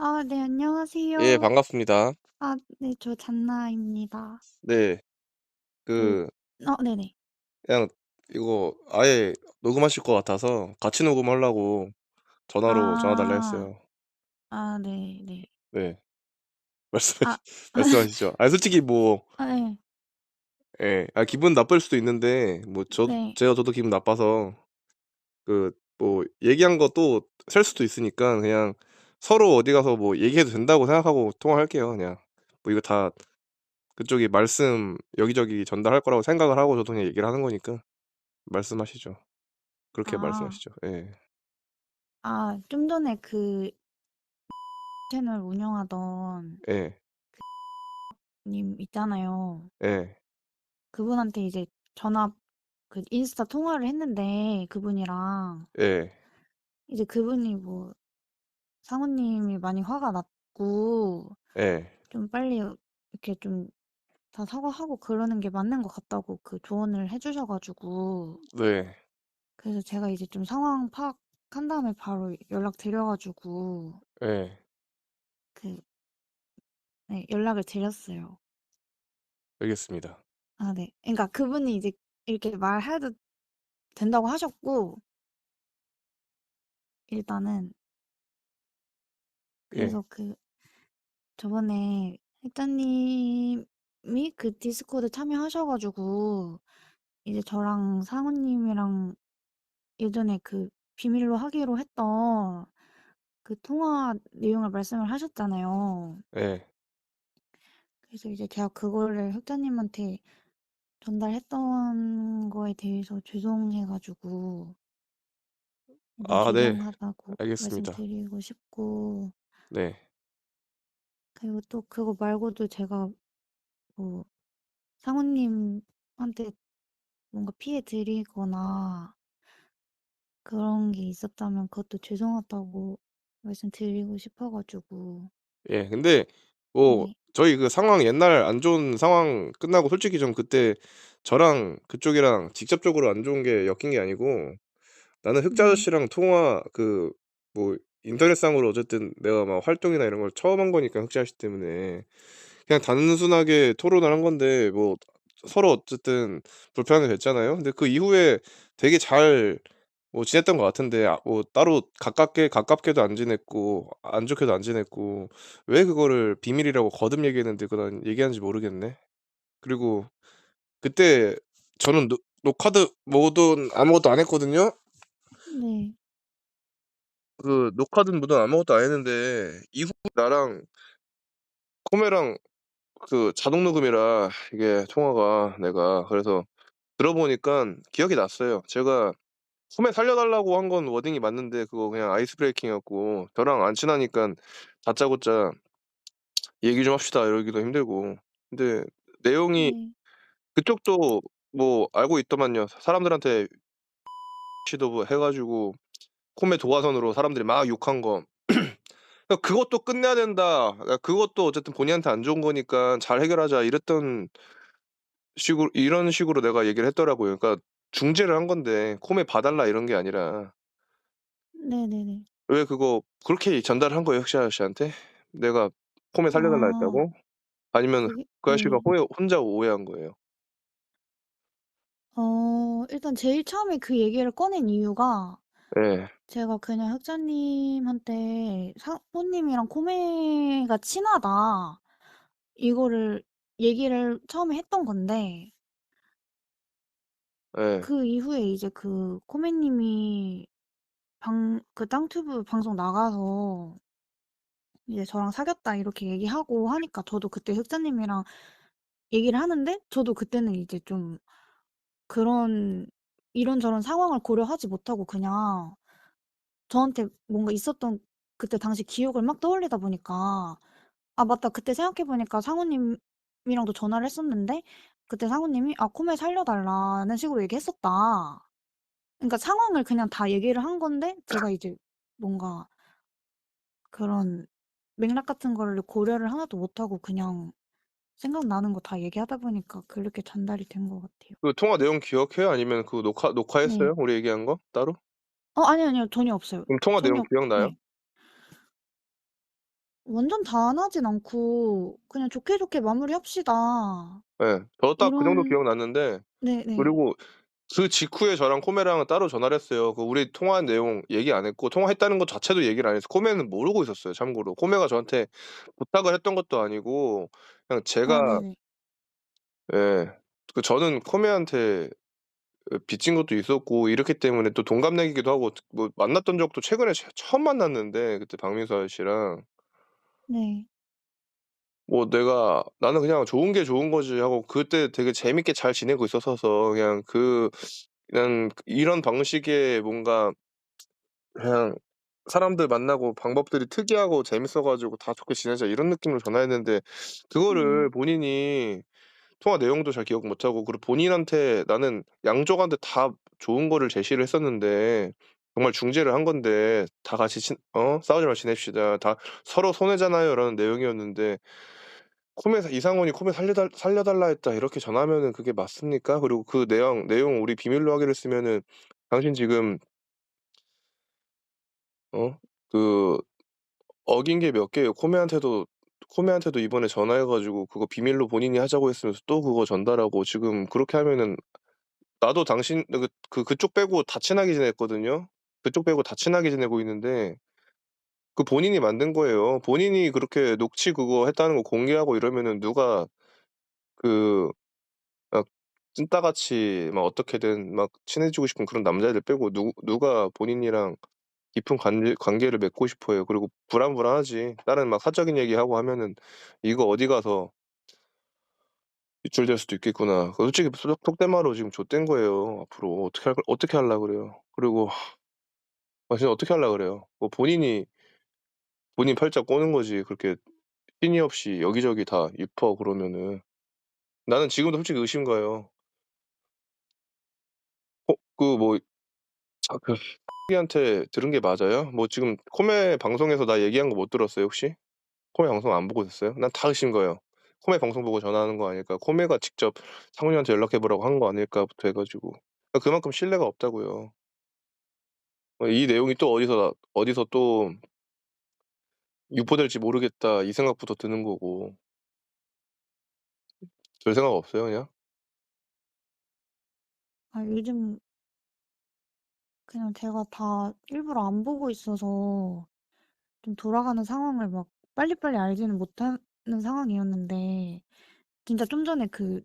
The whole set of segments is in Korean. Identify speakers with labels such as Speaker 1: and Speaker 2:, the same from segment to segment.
Speaker 1: 아 네
Speaker 2: 예,
Speaker 1: 안녕하세요.
Speaker 2: 반갑습니다.
Speaker 1: 아 네 저 잔나입니다.
Speaker 2: 네.
Speaker 1: 그
Speaker 2: 그
Speaker 1: 네네.
Speaker 2: 그냥 이거 아예 녹음하실 것 같아서 같이 녹음하려고 전화 달라
Speaker 1: 아.
Speaker 2: 했어요.
Speaker 1: 아 네네.
Speaker 2: 네.
Speaker 1: 아
Speaker 2: 말씀하시죠. 아니 솔직히 뭐
Speaker 1: 아 예.
Speaker 2: 예. 기분 나쁠 수도 있는데 뭐
Speaker 1: 네.
Speaker 2: 저도 기분 나빠서 뭐 얘기한 거 또 셀 수도 있으니까 그냥 서로 어디 가서 뭐 얘기해도 된다고 생각하고 통화할게요 그냥. 뭐 이거 다 그쪽이 말씀 여기저기 전달할 거라고 생각을 하고 저도 그냥 얘기를 하는 거니까 말씀하시죠. 그렇게
Speaker 1: 아.
Speaker 2: 말씀하시죠. 예.
Speaker 1: 좀 전에 그 채널 운영하던
Speaker 2: 예.
Speaker 1: 님 있잖아요.
Speaker 2: 예.
Speaker 1: 그분한테 이제 전화 인스타 통화를 했는데 그분이랑
Speaker 2: 예.
Speaker 1: 이제 그분이 뭐 상우님이 많이 화가 났고
Speaker 2: 예.
Speaker 1: 좀 빨리 이렇게 좀 다 사과하고 그러는 게 맞는 것 같다고 그 조언을 해 주셔 가지고
Speaker 2: 네.
Speaker 1: 그래서 제가 이제 좀 상황 파악한 다음에 바로 연락드려 가지고
Speaker 2: 예.
Speaker 1: 그 네 연락을 드렸어요.
Speaker 2: 알겠습니다.
Speaker 1: 네. 그러니까 그분이 이제 이렇게 말해도 된다고 하셨고 일단은
Speaker 2: 예.
Speaker 1: 그래서 저번에 혜자님이 그 디스코드 참여하셔 가지고 이제 저랑 상우님이랑 예전에 그 비밀로 하기로 했던 그 통화 내용을 말씀을 하셨잖아요.
Speaker 2: 예.
Speaker 1: 그래서 이제 제가 그거를 흑자님한테 전달했던 거에 대해서 죄송해 가지고 이제
Speaker 2: 네.
Speaker 1: 죄송하다고
Speaker 2: 알겠습니다.
Speaker 1: 말씀드리고 싶고
Speaker 2: 네.
Speaker 1: 그리고 또 그거 말고도 제가 뭐 상우님한테 뭔가 피해 드리거나 그런 게 있었다면 그것도 죄송하다고 말씀드리고 싶어 가지고
Speaker 2: 예. 근데 뭐
Speaker 1: 네.
Speaker 2: 저희 그 상황 옛날 안 좋은 상황 끝나고 솔직히 좀 그때 저랑 그쪽이랑 직접적으로 안 좋은 게 엮인 게 아니고 나는 흑자
Speaker 1: 네.
Speaker 2: 아저씨랑 통화 뭐 인터넷상으로 어쨌든 내가 막 활동이나 이런 걸 처음 한 거니까 흑자 아저씨 때문에 그냥 단순하게 토론을 한 건데 뭐 서로 어쨌든 불편하게 됐잖아요. 근데 그 이후에 되게 잘 뭐 지냈던 것 같은데 뭐 따로 가깝게도 안 지냈고 안 좋게도 안 지냈고 왜 그거를 비밀이라고 거듭 얘기했는데 그건 얘기하는지 모르겠네. 그리고 그때 저는 노카드 뭐든 아무것도 안 했거든요.
Speaker 1: 네.
Speaker 2: 노카든 뭐든 아무것도 안 했는데 이후에 나랑 코메랑 자동 녹음이라 이게 통화가 내가 그래서 들어보니깐 기억이 났어요. 제가 소매 살려 달라고 한 건 워딩이 맞는데 그거 그냥 아이스 브레이킹이었고 저랑 안 친하니깐 다짜고짜 "얘기 좀 합시다." 이러기도 힘들고. 근데 내용이
Speaker 1: 네.
Speaker 2: 그쪽도 뭐 알고 있더만요. 사람들한테 시도 뭐 해 가지고 코메 도화선으로 사람들이 막 욕한 거. "그것도 끝내야 된다. 그것도 어쨌든 본인한테 안 좋은 거니까 잘 해결하자." 이런 식으로 내가 얘기를 했더라고요. 그러니까 중재를 한 건데 "코메 봐 달라." 이런 게 아니라
Speaker 1: 네네네.
Speaker 2: 왜 그거 그렇게 전달한 거예요, 흑시 아저씨한테? 내가 폼에 살려 달라
Speaker 1: 아
Speaker 2: 했다고? 아니면
Speaker 1: 그게
Speaker 2: 그 아저씨가
Speaker 1: 네.
Speaker 2: 혼자 오해한 거예요?
Speaker 1: 일단 제일 처음에 그 얘기를 꺼낸 이유가
Speaker 2: 예.
Speaker 1: 제가 그냥 흑자님한테 "상우님이랑 코메가 친하다." 이거를 얘기를 처음에 했던 건데
Speaker 2: 예.
Speaker 1: 그 이후에 이제 코메님이 땅튜브 방송 나가서 이제 "저랑 사귀었다." 이렇게 얘기하고 하니까 저도 그때 흑자님이랑 얘기를 하는데 저도 그때는 이제 좀 그런 이런저런 상황을 고려하지 못하고 그냥 저한테 뭔가 있었던 그때 당시 기억을 막 떠올리다 보니까 '아 맞다. 그때 생각해 보니까 상우님이랑도 전화를 했었는데 그때 상우님이 "아 코메 살려 달라."는 식으로 얘기했었다." 그러니까 상황을 그냥 다 얘기를 한 건데 제가 이제 뭔가 그런 맥락 같은 거를 고려를 하나도 못하고 그냥 생각나는 거 다 얘기하다 보니까 그렇게 전달이 된 것 같아요.
Speaker 2: 그 통화 내용 기억해요? 아니면 그 녹화했어요?
Speaker 1: 네.
Speaker 2: 우리 얘기한 거 따로?
Speaker 1: 아니요, 아니요. 전혀 없어요.
Speaker 2: 그럼 통화 내용
Speaker 1: 전혀
Speaker 2: 기억나요?
Speaker 1: 네. 완전 다 안 하진 않고 그냥 "좋게 좋게 마무리합시다."
Speaker 2: 예. 저 딱 그 정도
Speaker 1: 이런
Speaker 2: 기억났는데
Speaker 1: 네네.
Speaker 2: 그리고 그 직후에 저랑 코메랑은 따로 전화를 했어요. 그 우리 통화한 내용 얘기 안 했고 통화했다는 것 자체도 얘기를 안 했어요. 코메는 모르고 있었어요 참고로. 코메가 저한테 부탁을 했던 것도 아니고 그냥
Speaker 1: 아
Speaker 2: 제가
Speaker 1: 네네.
Speaker 2: 예. 그 저는 코메한테 빚진 것도 있었고 이렇기 때문에 또 동갑내기기도 하고 뭐 만났던 적도 최근에 처음 만났는데 그때 박민수 아저씨랑
Speaker 1: 네.
Speaker 2: 뭐 내가 '나는 그냥 좋은 게 좋은 거지.' 하고 그때 되게 재밌게 잘 지내고 있었어서 그냥 이런 방식의 뭔가 그냥 사람들 만나고 방법들이 특이하고 재밌어 가지고 '다 좋게 지내자.' 이런 느낌으로 전화했는데 그거를
Speaker 1: 네.
Speaker 2: 본인이 통화 내용도 잘 기억 못 하고 그리고 본인한테 나는 양쪽한테 다 좋은 거를 제시를 했었는데 정말 중재를 한 건데 "다 같이 싸우지 말고 지냅시다. 다 서로 손해잖아요."라는 내용이었는데 "이상훈이 코메 살려 달라 했다." 이렇게 전하면은 그게 맞습니까? 그리고 그 내용 우리 비밀로 하기로 했으면은 당신 지금 그 어긴 게 몇 개예요. 코메한테도 이번에 전화해 가지고 그거 비밀로 본인이 하자고 했으면서 또 그거 전달하고 지금 그렇게 하면은 나도 당신 그쪽 빼고 다 친하게 지냈거든요. 그쪽 빼고 다 친하게 지내고 있는데 그 본인이 만든 거예요. 본인이 그렇게 녹취 그거 했다는 거 공개하고 이러면은 누가 그 막 찐따같이 막 어떻게든 막 친해지고 싶은 그런 남자애들 빼고 누가 본인이랑 깊은 관계를 맺고 싶어 해요. 그리고 불안불안하지. 다른 막 사적인 얘기하고 하면은 '이거 어디 가서 유출될 수도 있겠구나.' 솔직히 속된 말로 지금 좆된 거예요. 앞으로 어떻게 할라 그래요. 그리고 진짜 어떻게 할라 그래요. 뭐 본인 팔자 꼬는 거지 그렇게 신의 없이 여기저기 다 유포하고 그러면은. 나는 지금도 솔직히 의심 가요. 그 뭐 그 한테 들은 게 맞아요? 뭐 지금 코메 방송에서 나 얘기한 거 못 들었어요 혹시? 코메 방송 안 보고 있었어요? 난 다 의심 가요. 코메 방송 보고 전화하는 거 아닐까? 코메가 직접 상훈이한테 연락해 보라고 한 거 아닐까부터 해 가지고. 그만큼 신뢰가 없다고요. 이 내용이 또 어디서 또 유포될지 모르겠다 이 생각부터 드는 거고. 별 생각 없어요 그냥?
Speaker 1: 아 요즘 그냥 제가 다 일부러 안 보고 있어서 좀 돌아가는 상황을 막 빨리빨리 알지는 못하는 상황이었는데 진짜 좀 전에 그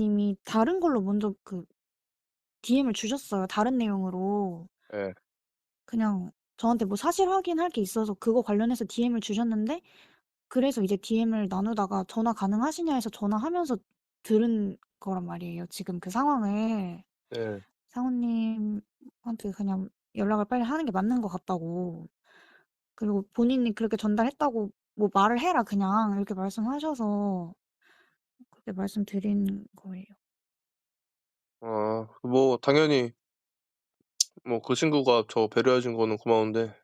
Speaker 1: 님이 다른 걸로 먼저 그 DM을 주셨어요, 다른 내용으로.
Speaker 2: 예.
Speaker 1: 그냥 저한테 뭐 사실 확인할 게 있어서 그거 관련해서 DM을 주셨는데 그래서 이제 DM을 나누다가 "전화 가능하시냐?" 해서 전화하면서 들은 거란 말이에요, 지금 그 상황을.
Speaker 2: 예.
Speaker 1: 상우님한테 그냥 연락을 빨리 하는 게 맞는 것 같다고. 그리고 본인이 그렇게 전달했다고 "뭐 말을 해라 그냥." 이렇게 말씀하셔서 그렇게 말씀드린 거예요.
Speaker 2: 뭐 당연히 뭐 그 친구가 저 배려해 준 거는 고마운데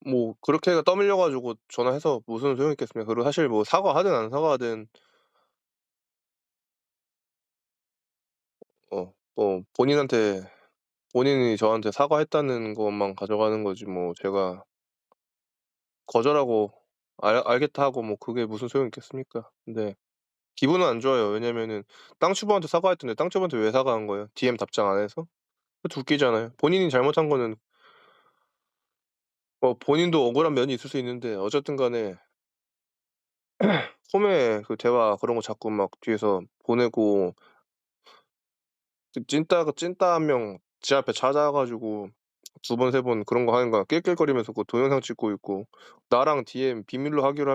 Speaker 2: 뭐 그렇게 떠밀려 가지고 전화해서 무슨 소용이 있겠습니까. 그리고 사실 뭐 사과하든 안 사과하든 뭐 본인이 저한테 사과했다는 것만 가져가는 거지 뭐 제가 거절하고 알겠다 하고 뭐 그게 무슨 소용이 있겠습니까. 근데 기분은 안 좋아요. 왜냐면은 땅주부한테 사과했던데 땅주부한테 왜 사과한 거예요? DM 답장 안 해서? 그것도 웃기잖아요. 본인이 잘못한 거는 본인도 억울한 면이 있을 수 있는데 어쨌든 간에 처음에 그 대화 그런 거 자꾸 막 뒤에서 보내고 찐따 한 명 지 앞에 찾아 가지고 두 번 세 번 그런 거 하는 거야. 낄낄거리면서 그 동영상 찍고 있고 나랑 DM 비밀로 하기로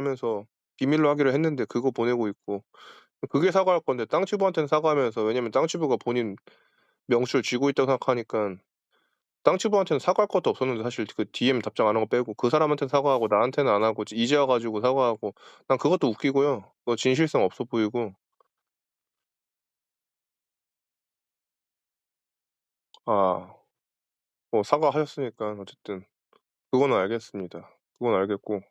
Speaker 2: 했는데 그거 보내고 있고 그게 사과할 건데 땅치부한테는 사과하면서 왜냐면 땅치부가 본인 명출 쥐고 있다고 생각하니깐 땅치부한테는 사과할 것도 없었는데 사실 그 DM 답장 안 한 거 빼고 그 사람한테는 사과하고 나한테는 안 하고 이제 와 가지고 사과하고 난 그것도 웃기고요. 그거 진실성 없어 보이고 아 뭐 사과하셨으니까 어쨌든 그거는 알겠습니다. 그건 알겠고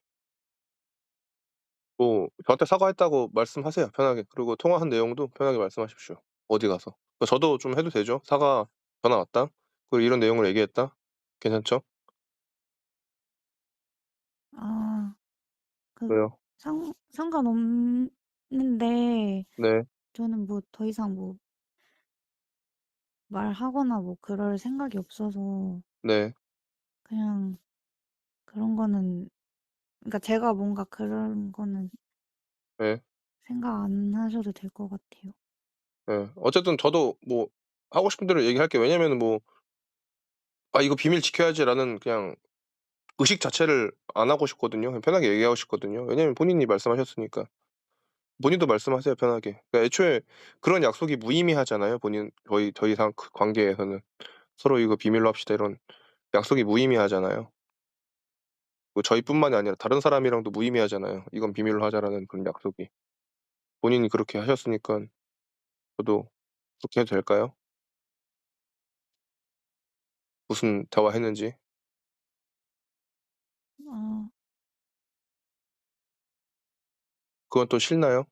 Speaker 2: 뭐 저한테 사과했다고 말씀하세요 편하게. 그리고 통화한 내용도 편하게 말씀하십시오 어디 가서. 저도 좀 해도 되죠. "사과 전화 왔다. 그리고 이런 내용을 얘기했다." 괜찮죠?
Speaker 1: 아 그
Speaker 2: 왜요?
Speaker 1: 상관없는데
Speaker 2: 네.
Speaker 1: 저는 뭐 더 이상 뭐 말하거나 뭐 그럴 생각이 없어서
Speaker 2: 네.
Speaker 1: 그냥 그런 거는, 그러니까 제가 뭔가 그런 거는
Speaker 2: 예.
Speaker 1: 생각 안 하셔도 될 것 같아요.
Speaker 2: 예. 어쨌든 저도 뭐 하고 싶은 대로 얘기할게요. 왜냐면은 뭐 '아 이거 비밀 지켜야지.'라는 그냥 의식 자체를 안 하고 싶거든요. 그냥 편하게 얘기하고 싶거든요. 왜냐면 본인이 말씀하셨으니까. 본인도 말씀하세요, 편하게. 그러니까 애초에 그런 약속이 무의미하잖아요, 본인 저희 더 이상 그 관계에서는. "서로 이거 비밀로 합시다." 이런 약속이 무의미하잖아요. 뭐 저희뿐만이 아니라 다른 사람이랑도 무의미하잖아요, "이건 비밀로 하자."라는 그런 약속이. 본인이 그렇게 하셨으니깐 저도 그렇게 해도 될까요? 무슨 대화했는지.
Speaker 1: 아
Speaker 2: 그건 또 싫나요?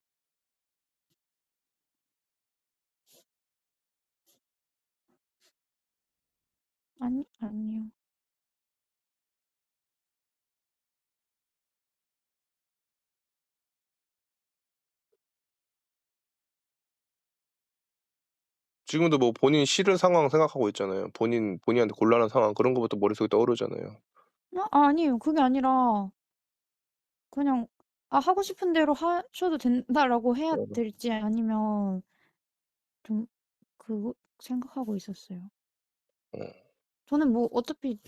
Speaker 1: 아니요.
Speaker 2: 지금도 뭐 본인 싫은 상황 생각하고 있잖아요. 본인한테 곤란한 상황 그런 거부터 머릿속에 떠오르잖아요.
Speaker 1: 아니에요. 그게 아니라 그냥 하고 싶은 대로 하셔도 된다.'라고 해야
Speaker 2: 어.
Speaker 1: 될지, 아니면 좀 그거 생각하고 있었어요.
Speaker 2: 어.
Speaker 1: 저는 뭐 어차피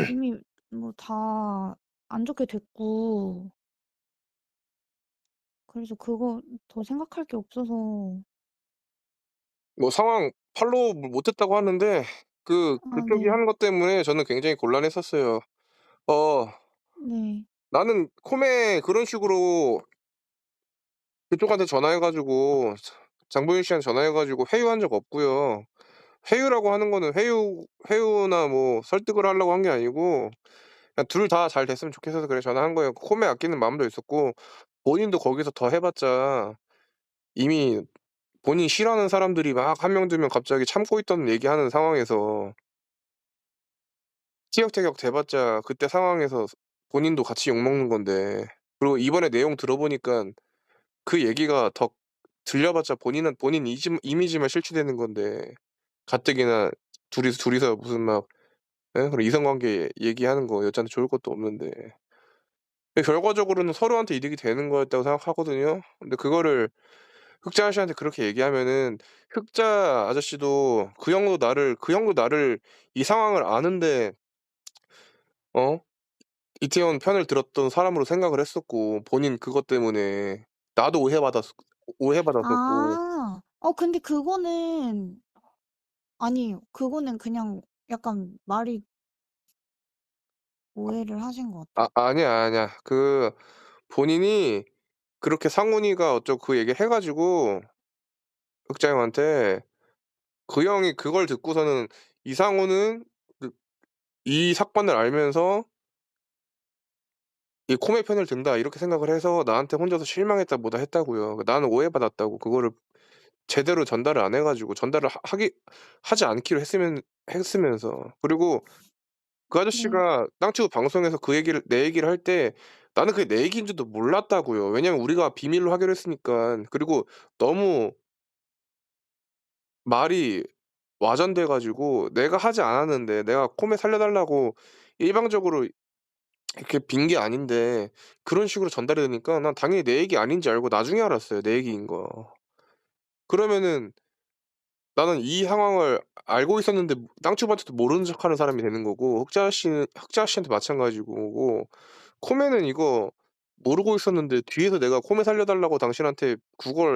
Speaker 1: 이미 뭐 다 안 좋게 됐고, 그래서 그거 더 생각할 게 없어서.
Speaker 2: 뭐 상황 팔로우 못 했다고 하는데 그쪽이
Speaker 1: 네.
Speaker 2: 하는 것 때문에 저는 굉장히 곤란했었어요. 어
Speaker 1: 네.
Speaker 2: 나는 콤에 그런 식으로 그쪽한테 전화해 가지고 장보윤 씨한테 전화해 가지고 회유한 적 없고요. 회유라고 하는 거는 회유나 뭐 설득을 하려고 한 게 아니고 그냥 둘 다 잘 됐으면 좋겠어서 그래 전화한 거예요. 콤에 아끼는 마음도 있었고 본인도 거기서 더 해 봤자 이미 본인 싫어하는 사람들이 막 한 명 두 명 갑자기 참고 있던 얘기하는 상황에서 티격태격 대 봤자 그때 상황에서 본인도 같이 욕먹는 건데 그리고 이번에 내용 들어보니깐 그 얘기가 더 들려 봤자 본인 이미지만 실추되는 건데 가뜩이나 둘이서 무슨 막 예 그런 이성관계 얘기하는 거 여자한테 좋을 것도 없는데 결과적으로는 서로한테 이득이 되는 거였다고 생각하거든요. 근데 그거를 흑자 아저씨한테 그렇게 얘기하면은 흑자 아저씨도 그 형도 나를 이 상황을 아는데 어 이태원 편을 들었던 사람으로 생각을 했었고 본인 그것 때문에 나도 오해받았었고
Speaker 1: 근데 그거는 아니에요. 그거는 그냥 약간 말이 오해를 하신 것 같아요.
Speaker 2: 아니야, 아니야. 본인이 그렇게 상훈이가 어쩌고 그 얘기를 해 가지고 흑자 형한테 그 형이 그걸 듣고서는 '이상훈은 그 이 사건을 알면서 이 코미의 편을 든다.' 이렇게 생각을 해서 나한테 혼자서 실망했다 뭐다 했다고요. 나는 오해받았다고. 그거를 제대로 전달을 안 해 가지고 전달을 하지 않기로 했으면서. 그리고 그
Speaker 1: 네.
Speaker 2: 아저씨가 땅치고 방송에서 내 얘기를 할 때 나는 그게 내 얘기인 줄도 몰랐다고요. 왜냐면 우리가 비밀로 하기로 했으니깐. 그리고 너무 말이 와전돼 가지고 내가 하지 않았는데 내가 코메 살려 달라고 일방적으로 이렇게 빈 게 아닌데 그런 식으로 전달이 되니까 난 당연히 내 얘기 아닌지 알고 나중에 알았어요, 내 얘기인 거. 그러면은 나는 이 상황을 알고 있었는데 땅주한테도 모르는 척하는 사람이 되는 거고 흑자 씨한테 마찬가지고 고 코메는 이거 모르고 있었는데 뒤에서 내가 코메 살려 달라고 당신한테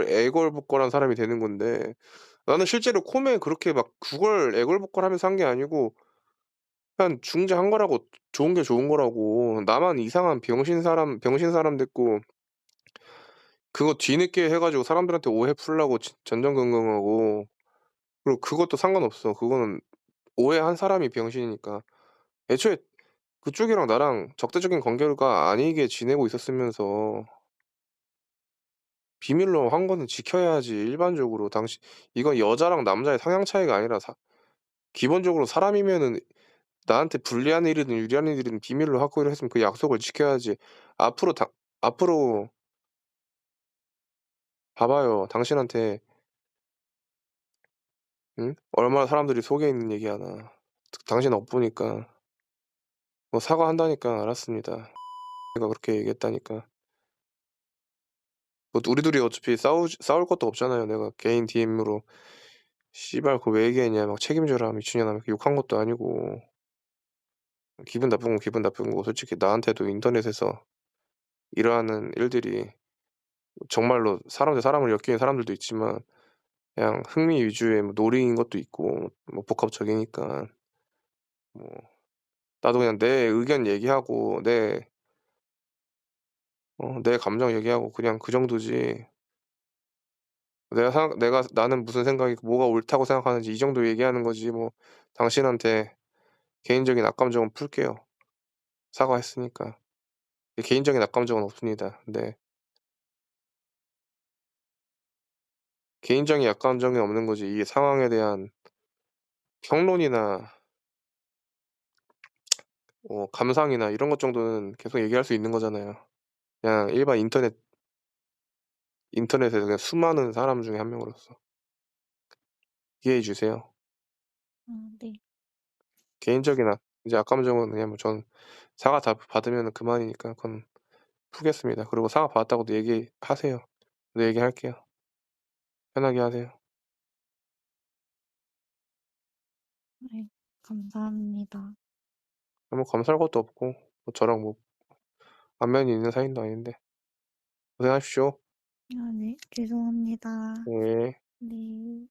Speaker 2: 애걸복걸한 사람이 되는 건데 나는 실제로 코메 그렇게 막 애걸복걸하면서 한 게 아니고 그냥 중재한 거라고 좋은 게 좋은 거라고 나만 이상한 병신 사람 됐고 그거 뒤늦게 해 가지고 사람들한테 오해 풀려고 전전긍긍하고 그리고 그것도 상관없어. 그거는 오해한 사람이 병신이니까. 애초에 그쪽이랑 나랑 적대적인 관계가 아니게 지내고 있었으면서 비밀로 한 거는 지켜야지 일반적으로 이건 여자랑 남자의 성향 차이가 아니라 기본적으로 사람이면은 나한테 불리한 일이든 유리한 일이든 비밀로 하기로 했으면 그 약속을 지켜야지. 앞으로 당 앞으로 봐봐요. 당신한테 응? 얼마나 사람들이 속에 있는 얘기하나. 당신 업보니까 뭐 사과한다니까 알았습니다. 내가 그렇게 얘기했다니까. 뭐 우리 둘이 어차피 싸울 것도 없잖아요. 내가 개인 DM으로 "씨발 그거 왜 얘기했냐." 막 "책임져라 미친년아." 이렇게 욕한 것도 아니고. 기분 나쁜 건 기분 나쁜 거고 솔직히 나한테도 인터넷에서 일어나는 일들이 정말로 사람 대 사람을 엮이는 사람들도 있지만 그냥 흥미 위주의 뭐 놀이인 것도 있고 뭐 복합적이니까 뭐 나도 그냥 내 의견 얘기하고 내 감정 얘기하고 그냥 그 정도지 내가 나는 무슨 생각이고 뭐가 옳다고 생각하는지 이 정도 얘기하는 거지 뭐 당신한테 개인적인 악감정은 풀게요. 사과했으니까. 개인적인 악감정은 없습니다. 네. 개인적인 악감정이 없는 거지 이 상황에 대한 평론이나 감상이나 이런 것 정도는 계속 얘기할 수 있는 거잖아요. 그냥 일반 인터넷에서 그냥 수많은 사람 중에 한 명으로서. 이해해 주세요.
Speaker 1: 네.
Speaker 2: 개인적인 이제 악감정은 그냥 뭐 전 사과 다 받으면은 그만이니까 그건 푸겠습니다. 그리고 사과 받았다고도 얘기하세요. 네 얘기할게요. 편하게 하세요.
Speaker 1: 네. 감사합니다.
Speaker 2: 뭐 감사할 것도 없고 뭐 저랑 뭐 안면이 있는 사이도 아닌데. 고생하십시오.
Speaker 1: 아 네. 죄송합니다.
Speaker 2: 네.
Speaker 1: 네.